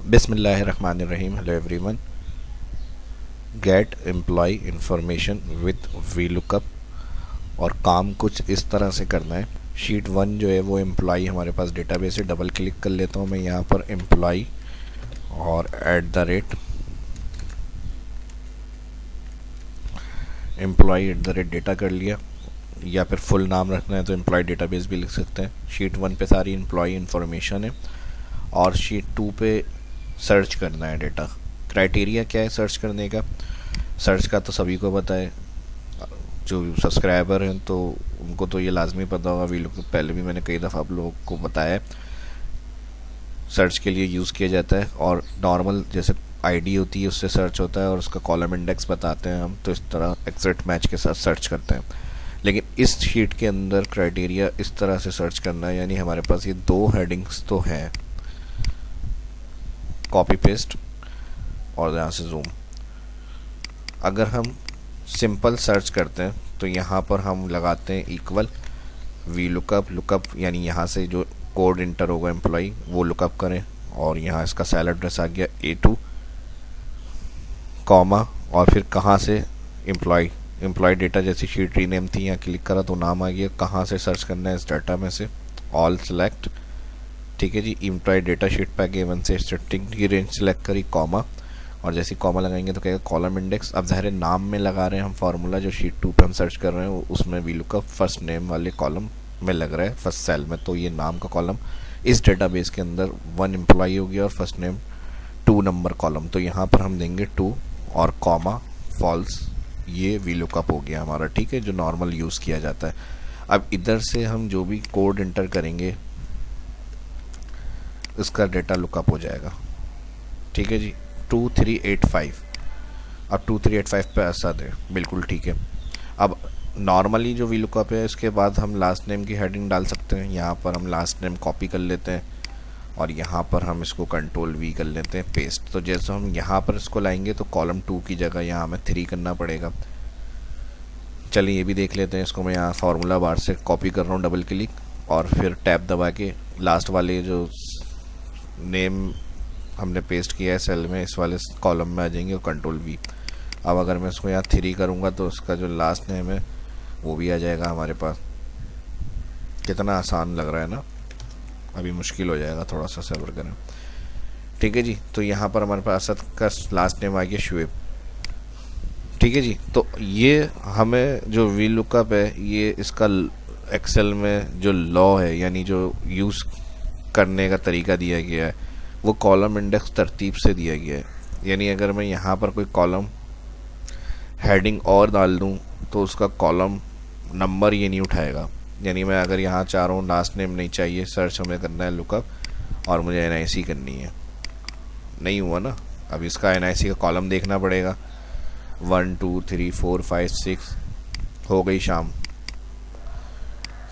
बिस्मिल्लाहिर्रहमानिर्रहीम। Hello everyone. Get employ information with VLOOKUP. और काम कुछ इस तरह से करना है। शीट 1 जो है वो एम्प्लॉय हमारे पास डेटाबेस से डबल क्लिक कर लेता हूँ मैं यहाँ पर एम्प्लॉय और @एम्प्लॉय डेटा कर लिया, या फिर फुल नाम रखना है तो एम्प्लॉय डेटाबेस भी लिख सकते हैं। शीट 1 पे सारी एम्प्लॉय इन्फॉर्मेशन है और शीट 2 पे सर्च करना है डेटा। क्राइटेरिया क्या है सर्च करने का? सर्च का तो सभी को पता है, जो सब्सक्राइबर हैं तो उनको तो ये लाजमी पता होगा। वी लोग तो पहले भी मैंने कई दफ़ा आप लोगों को बताया है, सर्च के लिए यूज़ किया जाता है। और नॉर्मल जैसे आईडी होती है उससे सर्च होता है और उसका कॉलम इंडेक्स बताते हैं हम, तो इस तरह एग्जैक्ट मैच के साथ सर्च करते हैं। लेकिन इस शीट के अंदर क्राइटेरिया इस तरह से सर्च करना है, यानी हमारे पास ये दो हेडिंग्स तो हैं, कॉपी पेस्ट और यहाँ से जूम। अगर हम सिंपल सर्च करते हैं तो यहाँ पर हम लगाते हैं इक्वल वी लुकअप, यानी यहाँ से जो कोड इंटर होगा एम्प्लॉय वो लुकअप करें, और यहाँ इसका सेल एड्रेस आ गया A2 कॉमा, और फिर कहाँ से एम्प्लॉय डेटा जैसी शीट रीनेम थी यहाँ क्लिक करा तो नाम आ गया। कहाँ से सर्च करना है इस डाटा में से, ऑल सेलेक्ट, ठीक है जी। Employ data sheet pack A1 से स्टार्टिंग की रेंज सेलेक्ट करी कॉमा, और जैसे कॉमा लगाएंगे तो कहेगा कॉलम इंडेक्स। अब ज़ाहिर नाम में लगा रहे हैं हम फार्मूला, जो शीट 2 पे हम सर्च कर रहे हैं उसमें वी लुकअप फर्स्ट नेम वाले कॉलम में लग रहा है, फर्स्ट सेल में, तो ये नाम का कॉलम इस डेटाबेस के अंदर 1 एम्प्लॉय हो गया और फर्स्ट नेम 2 नंबर कॉलम, तो यहाँ पर हम देंगे 2 और कॉमा फॉल्स, ये वी लुकअप हो गया हमारा, ठीक है, जो नॉर्मल यूज़ किया जाता है। अब इधर से हम जो भी कोड इंटर करेंगे इसका डेटा लुकअप हो जाएगा, ठीक है जी। 2385, अब 2385 पे ऐसा दें, बिल्कुल ठीक है। अब नॉर्मली जो वी लुकअप है इसके बाद हम लास्ट नेम की हेडिंग डाल सकते हैं। यहाँ पर हम लास्ट नेम कॉपी कर लेते हैं और यहाँ पर हम इसको Ctrl+V कर लेते हैं पेस्ट। तो जैसे हम यहाँ पर इसको लाएंगे तो कॉलम 2 की जगह यहाँ हमें 3 करना पड़ेगा। चलिए ये भी देख लेते हैं। इसको मैं यहाँ फार्मूला बार से कॉपी कर रहा हूँ, डबल क्लिक, और फिर टैब दबा के लास्ट वाले जो नेम हमने पेस्ट किया है सेल में, इस वाले कॉलम में आ जाएंगे और Ctrl+V। अब अगर मैं इसको यहाँ 3 करूँगा तो इसका जो लास्ट नेम है वो भी आ जाएगा हमारे पास। कितना आसान लग रहा है ना, अभी मुश्किल हो जाएगा थोड़ा सा सब्र करें, ठीक है जी। तो यहाँ पर हमारे पास असद का लास्ट नेम आ गया शुएब, ठीक है जी। तो ये हमें जो वी लुकअप है ये इसका एक्सेल में जो लॉ है, यानी जो यूज़ करने का तरीका दिया गया है वो कॉलम इंडेक्स तरतीब से दिया गया है। यानी अगर मैं यहाँ पर कोई कॉलम हेडिंग और डाल दूँ तो उसका कॉलम नंबर ये नहीं उठाएगा। यानी मैं अगर यहाँ चाह रहा हूँ लास्ट नेम नहीं चाहिए, सर्च हमें करना है लुकअप और मुझे NIC करनी है, नहीं हुआ ना। अब इसका NIC का कॉलम देखना पड़ेगा, 1 2 3 4 5 6 हो गई शाम,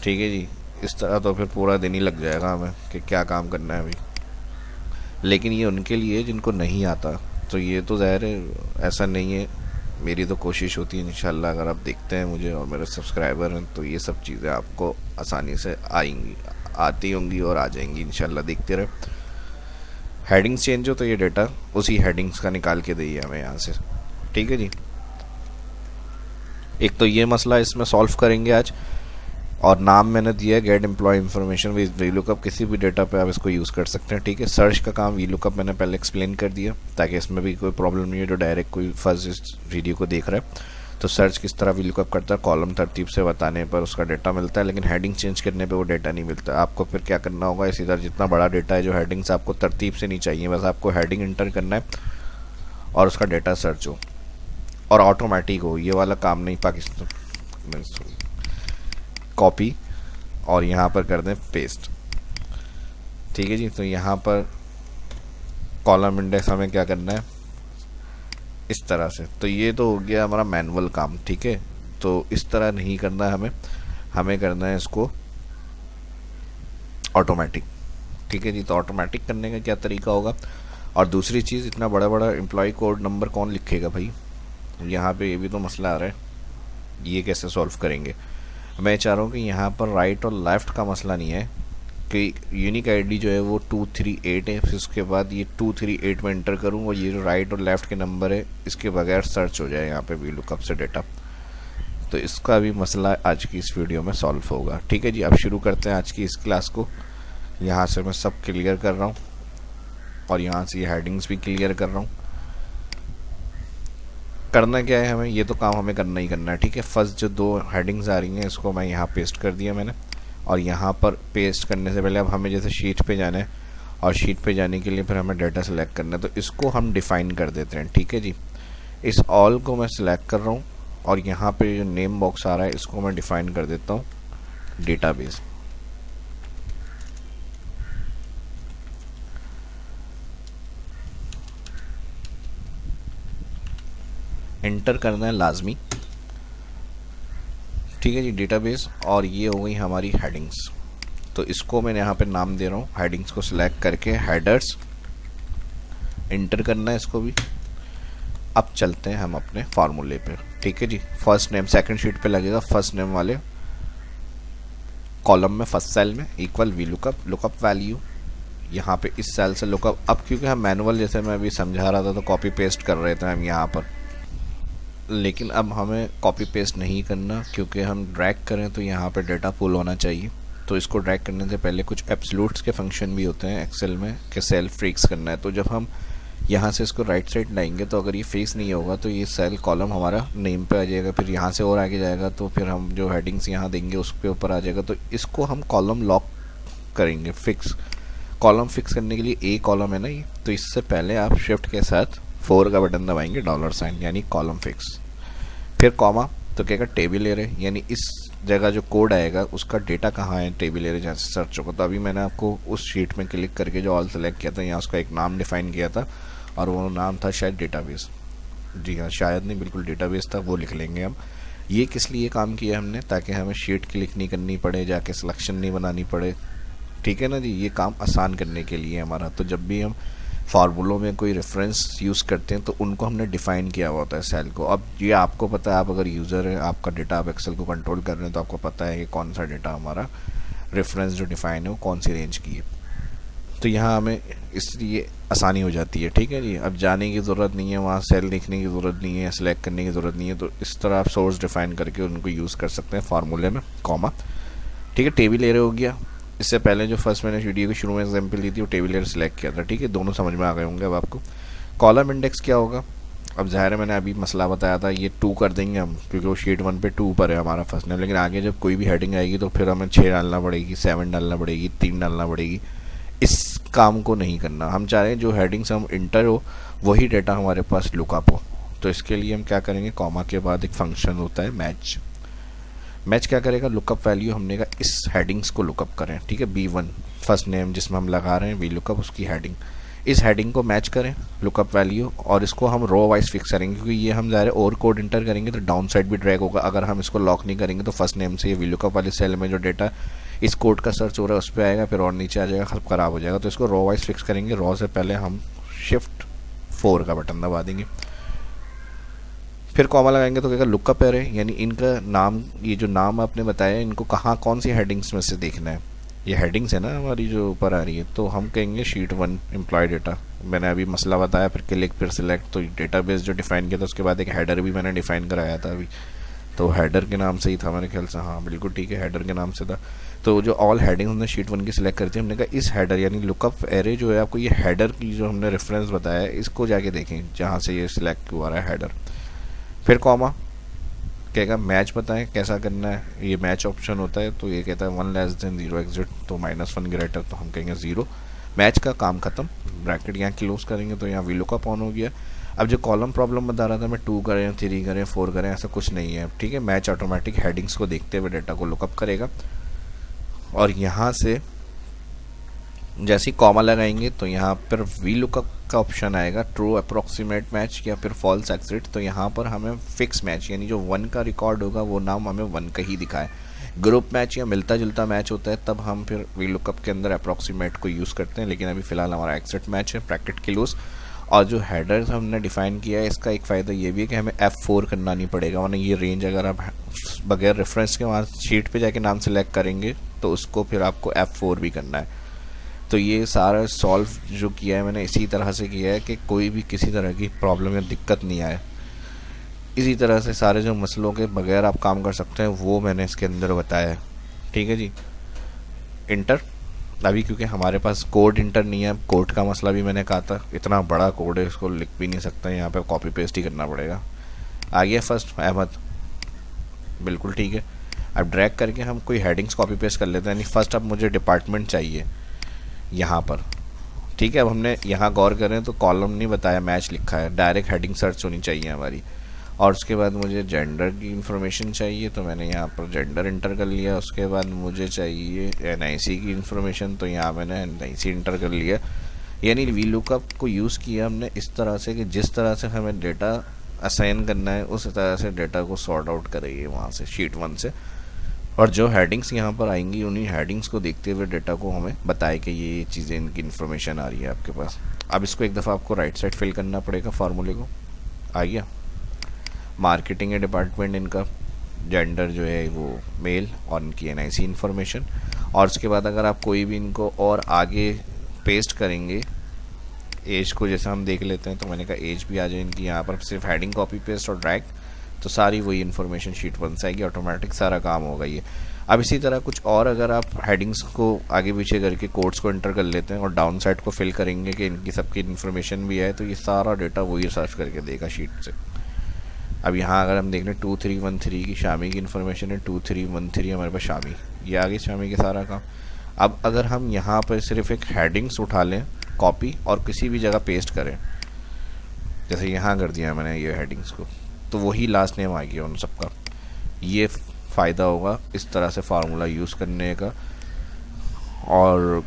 ठीक है जी। इस तरह तो फिर पूरा दिन ही लग जाएगा हमें कि क्या काम करना है अभी। लेकिन ये उनके लिए जिनको नहीं आता, तो ये तो ज़ाहिर है ऐसा नहीं है, मेरी तो कोशिश होती है इंशाल्लाह अगर आप देखते हैं मुझे और मेरे सब्सक्राइबर हैं तो ये सब चीज़ें आपको आसानी से आती होंगी और आ जाएंगी इंशाल्लाह, देखते रहे। हेडिंग्स चेंज हो तो ये डेटा उसी हेडिंग्स का निकाल के देइए हमें यहाँ से, ठीक है जी। एक तो ये मसला इसमें सॉल्व करेंगे आज, और नाम मैंने दिया get employ information with VLOOKUP, किसी भी डेटा पे आप इसको यूज़ कर सकते हैं, ठीक है। सर्च का काम वी लुकअप मैंने पहले एक्सप्लेन कर दिया ताकि इसमें भी कोई प्रॉब्लम नहीं है जो डायरेक्ट कोई फर्स्ट इस वीडियो को देख रहा है। तो सर्च किस तरह वी लुकअप करता है, कॉलम तरतीब से बताने पर उसका डेटा मिलता है, लेकिन हेडिंग चेंज करने पर वो डेटा नहीं मिलता। आपको फिर क्या करना होगा, इसी तरह जितना बड़ा डेटा है जो हेडिंग्स आपको तरतीब से नहीं चाहिए, बस आपको हेडिंग इंटर करना है और उसका डेटा सर्च हो और ऑटोमेटिक हो, ये वाला काम नहीं। पाकिस्तान कॉपी और यहाँ पर कर दें पेस्ट, ठीक है जी। तो यहाँ पर कॉलम इंडेक्स हमें क्या करना है इस तरह से, तो ये तो हो गया हमारा मैनुअल काम, ठीक है। तो इस तरह नहीं करना है हमें करना है इसको ऑटोमेटिक, ठीक है जी। तो ऑटोमेटिक करने का क्या तरीका होगा, और दूसरी चीज़ इतना बड़ा बड़ा एम्प्लॉय कोड नंबर कौन लिखेगा भाई, यहाँ पे ये भी तो मसला आ रहा है, ये कैसे सॉल्व करेंगे। मैं चाह रहा हूँ कि यहाँ पर राइट और लेफ़्ट का मसला नहीं है, कि यूनिक आईडी जो है वो 238 है, फिर उसके बाद ये 238 में एंटर करूँ और ये जो राइट और लेफ़्ट के नंबर है इसके बगैर सर्च हो जाए यहाँ पे VLOOKUP से डेटा। तो इसका भी मसला आज की इस वीडियो में सॉल्व होगा। ठीक है जी, अब शुरू करते हैं आज की इस क्लास को। यहाँ से मैं सब क्लियर कर रहा हूँ और यहाँ से ये हेडिंग्स भी क्लियर कर रहा हूँ। करना क्या है हमें, ये तो काम हमें करना ही करना है। ठीक है, फर्स्ट जो 2 हेडिंग्स आ रही हैं इसको मैं यहाँ पेस्ट कर दिया मैंने, और यहाँ पर पेस्ट करने से पहले अब हमें जैसे शीट पे जाना है और शीट पे जाने के लिए फिर हमें डाटा सेलेक्ट करना है, तो इसको हम डिफ़ाइन कर देते हैं। ठीक है जी, इस ऑल को मैं सिलेक्ट कर रहा हूँ और यहाँ पे जो नेम बॉक्स आ रहा है इसको मैं डिफ़ाइन कर देता हूँ डेटाबेस। एंटर करना है लाजमी। ठीक है जी, डेटाबेस, और ये हो गई हमारी हेडिंग्स। तो इसको मैंने यहाँ पे नाम दे रहा हूँ, हेडिंग्स को सिलेक्ट करके हेडर्स, एंटर करना है इसको भी। अब चलते हैं हम अपने फार्मूले पे। ठीक है जी, फर्स्ट नेम सेकंड शीट पे लगेगा, फर्स्ट नेम वाले कॉलम में फर्स्ट सेल में इक्वल VLOOKUP, लुकअप वैल्यू यहाँ पे इस सेल से लुकअप। अब क्योंकि हम मैनुअल जैसे मैं अभी समझा रहा था तो कॉपी पेस्ट कर रहे थे हम यहाँ पर, लेकिन अब हमें कॉपी पेस्ट नहीं करना, क्योंकि हम ड्रैग करें तो यहाँ पे डाटा पुल होना चाहिए। तो इसको ड्रैग करने से पहले कुछ एब्सोल्यूट्स के फंक्शन भी होते हैं एक्सेल में कि सेल फिक्स करना है। तो जब हम यहाँ से इसको राइट साइड लाएंगे तो अगर ये फिक्स नहीं होगा तो ये सेल कॉलम हमारा नेम पे आ जाएगा, फिर यहाँ से और आगे जाएगा तो फिर हम जो हेडिंग्स यहाँ देंगे उस पे ऊपर आ जाएगा। तो इसको हम कॉलम लॉक करेंगे, फिक्स कॉलम फिक्स करने के लिए ए कॉलम है ना ये, तो इससे पहले आप शिफ्ट के साथ 4 का बटन दबाएंगे, $, यानी कॉलम फिक्स। फिर कॉमा, तो कहेगा टेबल एरे, यानी इस जगह जो कोड आएगा उसका डेटा कहाँ है टेबल एरे जहाँ से सर्च होगा। तो अभी मैंने आपको उस शीट में क्लिक करके जो ऑल सेलेक्ट किया था यहाँ उसका एक नाम डिफाइन किया था और वो नाम था शायद डेटाबेस। जी हाँ, शायद नहीं, बिल्कुल डेटाबेस था, वो लिख लेंगे हम। ये किस लिए काम किया हमने, ताकि हमें शीट क्लिक नहीं करनी पड़े, जाके सिलेक्शन नहीं बनानी पड़े। ठीक है ना जी, ये काम आसान करने के लिए हमारा। तो जब भी हम फार्मूलों में कोई रेफरेंस यूज़ करते हैं तो उनको हमने डिफ़ाइन किया हुआ होता है सेल को। अब ये आपको पता है, आप अगर यूज़र है, आपका डेटा आप एक्सेल को कंट्रोल कर रहे हैं तो आपको पता है कि कौन सा डेटा हमारा रेफरेंस जो डिफ़ाइन है वो कौन सी रेंज की है। तो यहाँ हमें इसलिए आसानी हो जाती है। ठीक है जी, अब जाने की ज़रूरत नहीं है, वहाँ सेल लिखने की ज़रूरत नहीं है, सेलेक्ट करने की ज़रूरत नहीं है। तो इस तरह आप सोर्स डिफ़ाइन करके उनको यूज़ कर सकते हैं फार्मूले में, कॉमा। ठीक है, टेबल एरे हो गया। इससे पहले जो फर्स्ट मैंने वीडियो के शुरू में एग्जांपल दी थी वो टेबल एरे सेलेक्ट किया था। ठीक है, दोनों समझ में आ गए होंगे अब आपको। कॉलम इंडेक्स क्या होगा, अब ज़ाहिर है मैंने अभी मसला बताया था, ये 2 कर देंगे हम, क्योंकि वो शीट 1 पे 2 पर है हमारा फर्स्ट नेम। लेकिन आगे जब कोई भी हेडिंग आएगी तो फिर हमें 6 डालना पड़ेगी, 7 डालना पड़ेगी, 3 डालना पड़ेगी। इस काम को नहीं करना, हम चाह रहे हैं जो हेडिंग्स हम इंटर हो वही डेटा हमारे पास लुकअप हो। तो इसके लिए हम क्या करेंगे, कॉमा के बाद एक फंक्शन होता है मैच। मैच क्या करेगा, लुकअप वैल्यू हमने कहा इस हेडिंग्स को लुकअप करें। ठीक है, B1 फर्स्ट नेम जिसमें हम लगा रहे हैं VLOOKUP, उसकी हेडिंग, इस हेडिंग को मैच करें लुकअप वैल्यू, और इसको हम रो वाइज फिक्स करेंगे, क्योंकि ये हम ज़ाहिर और कोड इंटर करेंगे तो डाउन साइड भी ड्रैग होगा। अगर हम इसको लॉक नहीं करेंगे तो फर्स्ट नेम से ये VLOOKUP वाले सेल में जो डेटा इस कोड का सर्च हो रहा है उस पर आएगा, फिर और नीचे आ जाएगा, सब ख़राब हो जाएगा। तो इसको रो वाइज फिक्स करेंगे। रो से पहले हम शिफ्ट 4 का बटन दबा देंगे, फिर कॉमा लगाएंगे तो कहेगा लुकअप एरे, यानी इनका नाम, ये जो नाम आपने बताया इनको कहाँ कौन सी हेडिंग्स में से देखना है। ये हेडिंग्स है ना हमारी जो ऊपर आ रही है, तो हम कहेंगे शीट 1 एम्प्लॉय डेटा। मैंने अभी मसला बताया, फिर क्लिक, फिर सिलेक्ट, तो डेटाबेस जो डिफाइन किया था उसके बाद एक हेडर भी मैंने डिफाइन कराया था अभी, तो हेडर के नाम से ही था मेरे ख्याल से, हाँ बिल्कुल ठीक है, हेडर के नाम से था। तो जो ऑल हेडिंग हमने शीट 1 की सिलेक्ट करती है, हमने कहा इस हेडर यानी लुकअप एरे जो है आपको ये हेडर की जो हमने रेफरेंस बताया है इसको जाके देखें जहाँ से ये सिलेक्ट हुआ रहा है हेडर। फिर कॉमा, कहेगा मैच बताएं कैसा करना है, ये मैच ऑप्शन होता है। तो ये कहता है 1 < 0 एग्जिट, तो -1 ग्रेटर, तो हम कहेंगे 0। मैच का काम खत्म, ब्रैकेट यहाँ क्लोज करेंगे तो यहाँ VLOOKUP ऑन हो गया। अब जो कॉलम प्रॉब्लम बता रहा था मैं 2 करें, 3 करें, 4 करें, ऐसा कुछ नहीं है। ठीक है, मैच ऑटोमेटिक हेडिंग्स को देखते हुए डेटा को लुकअप करेगा। और यहाँ से जैसे ही कॉमा लगाएंगे तो यहाँ पर VLOOKUP का ऑप्शन आएगा, ट्रू अप्रॉक्सीमेट मैच या फिर फॉल्स एग्जिट। तो यहाँ पर हमें फिक्स मैच यानी जो 1 का रिकॉर्ड होगा वो नाम हमें 1 का ही दिखाए। ग्रुप मैच या मिलता जुलता मैच होता है तब हम फिर VLOOKUP के अंदर अप्रॉक्सीमेट को यूज़ करते हैं, लेकिन अभी फ़िलहाल हमारा एग्जिट मैच है, ब्रैकेट क्लोज। और जो हेडर हमने डिफ़ाइन किया है इसका एक फ़ायदा ये भी है कि हमें F4 करना नहीं पड़ेगा, वरना ये रेंज अगर आप बगैर रेफरेंस के वहाँ शीट पे जाके नाम सेलेक्ट करेंगे तो उसको फिर आपको F4 भी करना है। तो ये सारा सॉल्व जो किया है मैंने इसी तरह से किया है कि कोई भी किसी तरह की प्रॉब्लम या दिक्कत नहीं आए। इसी तरह से सारे जो मसलों के बगैर आप काम कर सकते हैं वो मैंने इसके अंदर बताया है। ठीक है जी। इंटर अभी क्योंकि हमारे पास कोड इंटर नहीं है, कोड का मसला भी मैंने कहा था, इतना बड़ा कोड है इसको लिख भी नहीं सकता, यहाँ पे कॉपी पेस्ट ही करना पड़ेगा। आ गया फर्स्ट अहमद, बिल्कुल ठीक है। अब ड्रैग करके हम कोई हेडिंग्स कॉपी पेस्ट कर लेते हैं। यानी फर्स्ट अब मुझे डिपार्टमेंट चाहिए यहाँ पर, ठीक है। अब हमने यहाँ गौर करें तो कॉलम नहीं बताया, मैच लिखा है, डायरेक्ट हेडिंग सर्च होनी चाहिए हमारी। और उसके बाद मुझे जेंडर की इंफॉर्मेशन चाहिए तो मैंने यहाँ पर जेंडर इंटर कर लिया। उसके बाद मुझे चाहिए NIC की इंफॉर्मेशन तो यहाँ मैंने NIC इंटर कर लिया। यानी वी लुकअप को यूज़ किया हमने इस तरह से कि जिस तरह से हमें डेटा असाइन करना है उस तरह से डेटा को सॉर्ट आउट करेगी वहाँ से शीट 1 से। और जो हेडिंग्स यहाँ पर आएंगी उन्हीं हेडिंग्स को देखते हुए डेटा को हमें बताए कि ये चीज़ें इनकी इन्फॉर्मेशन आ रही है आपके पास। अब इसको एक दफ़ा आपको राइट साइड फिल करना पड़ेगा फार्मूले को। आ गया। मार्केटिंग है डिपार्टमेंट, इनका जेंडर जो है वो मेल और इनकी NIC इन्फॉर्मेशन। और उसके बाद अगर आप कोई भी इनको और आगे पेस्ट करेंगे एज को, जैसे हम देख लेते हैं तो मैंने कहा एज भी आ जाए इनकी, यहाँ पर सिर्फ हेडिंग कॉपी पेस्ट और ड्रैग तो सारी वही इन्फॉर्मेशन शीट 1 से आएगी, ऑटोमेटिक सारा काम होगा ये। अब इसी तरह कुछ और अगर आप हेडिंग्स को आगे पीछे करके कोड्स को एंटर कर लेते हैं और डाउन साइड को फिल करेंगे कि इनकी सबकी इन्फॉर्मेशन भी आए तो ये सारा डेटा वही सर्च करके देगा शीट से। अब यहाँ अगर हम देख लें 2313 की शामी की इन्फॉर्मेशन है, 2313 हमारे पास शामी, ये आ गई शामी के सारा काम। अब अगर हम यहाँ पर सिर्फ एक हेडिंग्स उठा लें कॉपी और किसी भी जगह पेस्ट करें, जैसे यहाँ कर दिया मैंने ये हेडिंग्स को, तो वही लास्ट नेम आ गया उन सबका। ये फ़ायदा होगा इस तरह से फार्मूला यूज़ करने का। और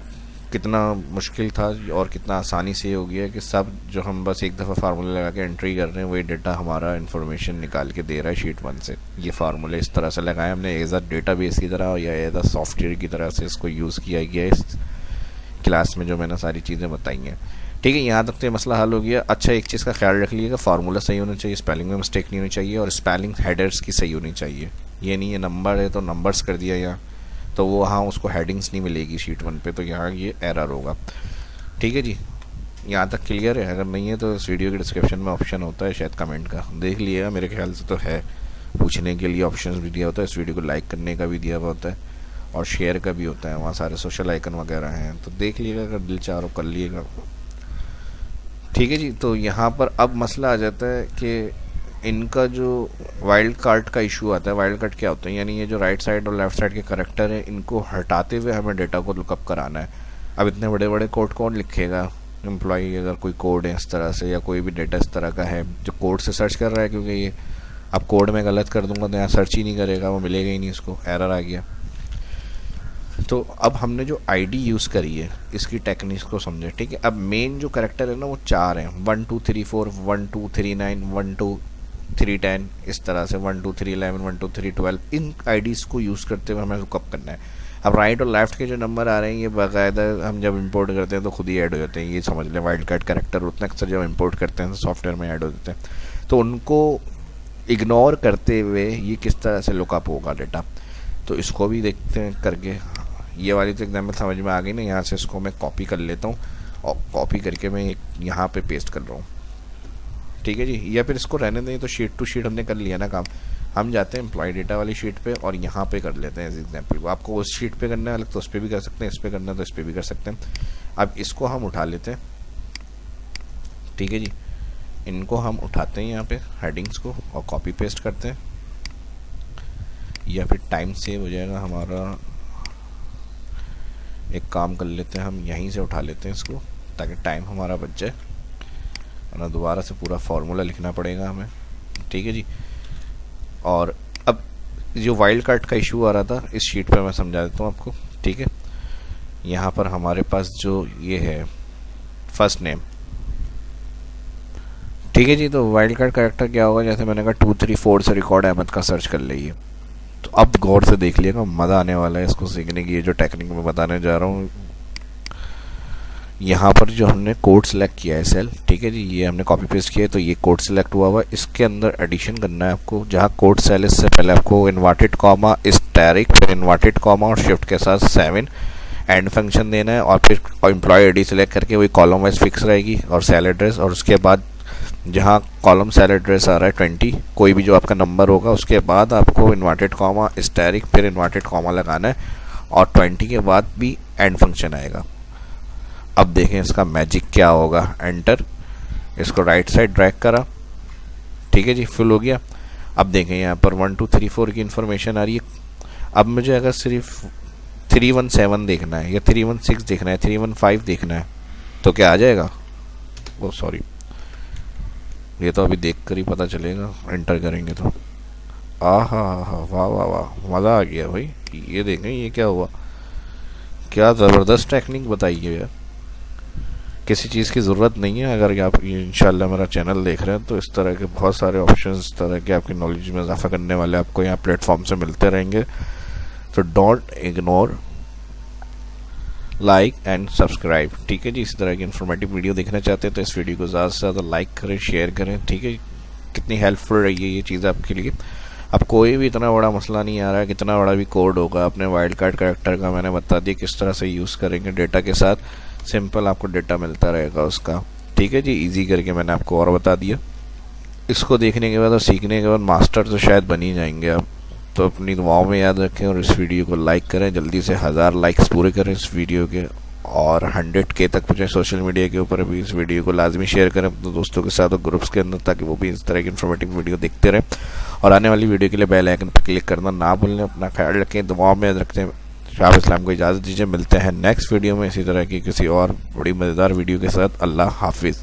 कितना मुश्किल था और कितना आसानी से हो गया कि सब जो हम बस एक दफ़ा फार्मूला लगा के एंट्री कर रहे हैं वही डेटा हमारा इन्फॉर्मेशन निकाल के दे रहा है शीट 1 से। ये फार्मूले इस तरह से लगाए हमने एज अ डेटाबेस की तरह या एज अ सॉफ्टवेयर की तरह से इसको यूज़ किया गया इस क्लास में जो मैंने सारी चीज़ें बताई हैं। ठीक है, यहाँ तक तो ये मसला हल हो गया। अच्छा, एक चीज़ का ख्याल रख लीजिएगा, फार्मूला सही होना चाहिए, स्पेलिंग में मिस्टेक नहीं होनी चाहिए और स्पेलिंग हेडर्स की सही होनी चाहिए। ये नहीं है नंबर है तो नंबर्स कर दिया यहाँ तो वो हाँ उसको हेडिंग्स नहीं मिलेगी शीट 1 पे, तो यहाँ ये एरर होगा। ठीक है जी, यहाँ तक क्लियर है? अगर नहीं है तो इस वीडियो के डिस्क्रिप्शन में ऑप्शन होता है शायद कमेंट का, देख लिएगा, मेरे ख्याल से तो है। पूछने के लिए ऑप्शन भी दिया होता है, इस वीडियो को लाइक करने का भी दिया हुआ होता है और शेयर का भी होता है, वहाँ सारे सोशल आइकन वगैरह हैं, तो देख लीजिएगा, अगर दिल चाह कर लिएगा। ठीक है जी, तो यहाँ पर अब मसला आ जाता है कि इनका जो वाइल्ड कार्ड का इशू आता है। वाइल्ड कार्ड क्या होता है? यानी ये जो राइट साइड और लेफ्ट साइड के करेक्टर हैं इनको हटाते हुए हमें डेटा को लुकअप कराना है। अब इतने बड़े बड़े कोड कौन लिखेगा? एम्प्लॉई अगर कोई कोड है इस तरह से या कोई भी डेटा इस तरह का है जो कोड से सर्च कर रहा है, क्योंकि ये अब कोड में गलत कर दूंगा तो यहाँ सर्च ही नहीं करेगा, वो मिलेगा ही नहीं, उसको एरर आ गया। तो अब हमने जो आईडी यूज़ करी है इसकी टेक्निक्स को समझे। ठीक है, अब मेन जो करेक्टर है ना वो 4 हैं, 1 2 3 4 1 2 3 9 1 2 3 10, इस तरह से 1 2 3 11 1 2 3 12, इन आईडीज़ को यूज़ करते हुए हमें लुकअप करना है। अब राइट और लेफ्ट के जो नंबर आ रहे हैं ये बाकायदा हम जब इंपोर्ट करते हैं तो खुद ही ऐड हो जाते हैं, ये समझ लें। वाइल्ड कार्ड करेक्टर उतना अक्सर जब इंपोर्ट करते हैं तो सॉफ्टवेयर में ऐड हो जाते हैं, तो उनको इग्नोर करते हुए ये किस तरह से लुकअप होगा डेटा, तो इसको भी देखते हैं करके। ये वाली तो एग्जाम्पल समझ में आ गई ना, यहाँ से इसको मैं कॉपी कर लेता हूँ और कॉपी करके मैं यहाँ पे पेस्ट कर रहा हूँ। ठीक है जी, या फिर इसको रहने दें, तो शीट टू शीट हमने कर लिया ना काम। हम जाते हैं एम्प्लॉय डेटा वाली शीट पे और यहाँ पे कर लेते हैं एज एग्जाम्पल। आपको उस शीट पे करना है अलग तो उस पर भी कर सकते हैं, इस पर करना है तो इस पर भी कर सकते हैं। अब इसको हम उठा लेते हैं। ठीक है जी, इनको हम उठाते हैं यहाँ पे हेडिंग्स को और कॉपी पेस्ट करते हैं, या फिर टाइम सेव हो जाएगा हमारा। एक काम कर लेते हैं, हम यहीं से उठा लेते हैं इसको ताकि टाइम हमारा बच जाए, वरना दोबारा से पूरा फार्मूला लिखना पड़ेगा हमें। ठीक है जी, और अब जो वाइल्ड कार्ड का इशू आ रहा था इस शीट पे मैं समझा देता हूँ आपको। ठीक है, यहाँ पर हमारे पास जो ये है फर्स्ट नेम। ठीक है जी, तो वाइल्ड कार्ड कैरेक्टर क्या होगा? जैसे मैंने कहा 2 3 4 से रिकॉर्ड अहमद का सर्च कर लीजिए। तो अब गौर से देख लिएगा, मज़ा आने वाला है इसको सीखने की। ये जो टेक्निक मैं बताने जा रहा हूँ, यहाँ पर जो हमने कोड सेलेक्ट किया है सेल, ठीक है जी, ये हमने कॉपी पेस्ट किया है तो ये कोड सेलेक्ट हुआ हुआ। इसके अंदर एडिशन करना है आपको, जहाँ कोड सेल इससे पहले आपको इन्वर्टेड कॉमा इस स्टैरिक, फिर इन्वर्टेड कॉमा और शिफ्ट के साथ 7 एंड फंक्शन देना है, और फिर एम्प्लॉय आईडी सेलेक्ट करके वही कॉलम वाइज फिक्स रहेगी और सेल एड्रेस, और उसके बाद जहाँ कॉलम सेल एड्रेस आ रहा है 20, कोई भी जो आपका नंबर होगा उसके बाद आपको इन्वर्टेड कॉमा स्टैरिक फिर इन्वर्टेड कॉमा लगाना है, और 20 के बाद भी एंड फंक्शन आएगा। अब देखें इसका मैजिक क्या होगा। एंटर, इसको राइट साइड ड्रैग करा, ठीक है जी, फुल हो गया। अब देखें यहाँ पर 1 2 3 4 की इन्फॉर्मेशन आ रही है। अब मुझे अगर सिर्फ 317 देखना है या 316 देखना है, 315 देखना है, तो क्या आ जाएगा? वो सॉरी, ये तो अभी देख कर ही पता चलेगा, एंटर करेंगे तो। आहा हा, वाह वाह वाह, मज़ा आ गया भाई। ये देखें ये क्या हुआ, क्या ज़बरदस्त टेक्निक बताई है यार। किसी चीज़ की ज़रूरत नहीं है, अगर आप इंशाल्लाह मेरा चैनल देख रहे हैं तो इस तरह के बहुत सारे ऑप्शंस, इस तरह के आपकी नॉलेज में इजाफा करने वाले आपको यहाँ प्लेटफॉर्म से मिलते रहेंगे। तो don't ignore, like and subscribe, ठीक है जी। इसी तरह की इन्फॉर्मेटिव वीडियो देखना चाहते हैं तो इस वीडियो को ज़्यादा से ज़्यादा लाइक करें, शेयर करें, ठीक है। कितनी हेल्पफुल रही है ये चीज़ आपके लिए। अब कोई भी इतना बड़ा मसला नहीं आ रहा है, कितना बड़ा भी कोड होगा, अपने वाइल्ड कार्ड कैरेक्टर का मैंने बता दिया किस तरह से यूज़ करेंगे डेटा के साथ। सिंपल आपको डेटा मिलता रहेगा उसका, ठीक है जी, इजी करके मैंने आपको और बता दिया। इसको देखने के बाद और सीखने के बाद मास्टर तो शायद बन ही जाएंगे आप। तो अपनी दुआओं में याद रखें और इस वीडियो को लाइक करें, जल्दी से 1000 लाइक्स पूरे करें इस वीडियो के, और 100K तक पहुँचे सोशल मीडिया के ऊपर। अभी इस वीडियो को लाजमी शेयर करें अपने दोस्तों के साथ और ग्रुप्स के अंदर, ताकि वो भी इस तरह की इन्फॉर्मेटिव वीडियो देखते रहें। और आने वाली वीडियो के लिए बेल आइकन पर क्लिक करना ना भूलें। अपना ख्याल रखें, दुआओं में याद रखते हैं। शाह इस्लाम को इजाज़त दीजिए, मिलते हैं नेक्स्ट वीडियो में इसी तरह की किसी और बड़ी मज़ेदार वीडियो के साथ। अल्लाह हाफिज़।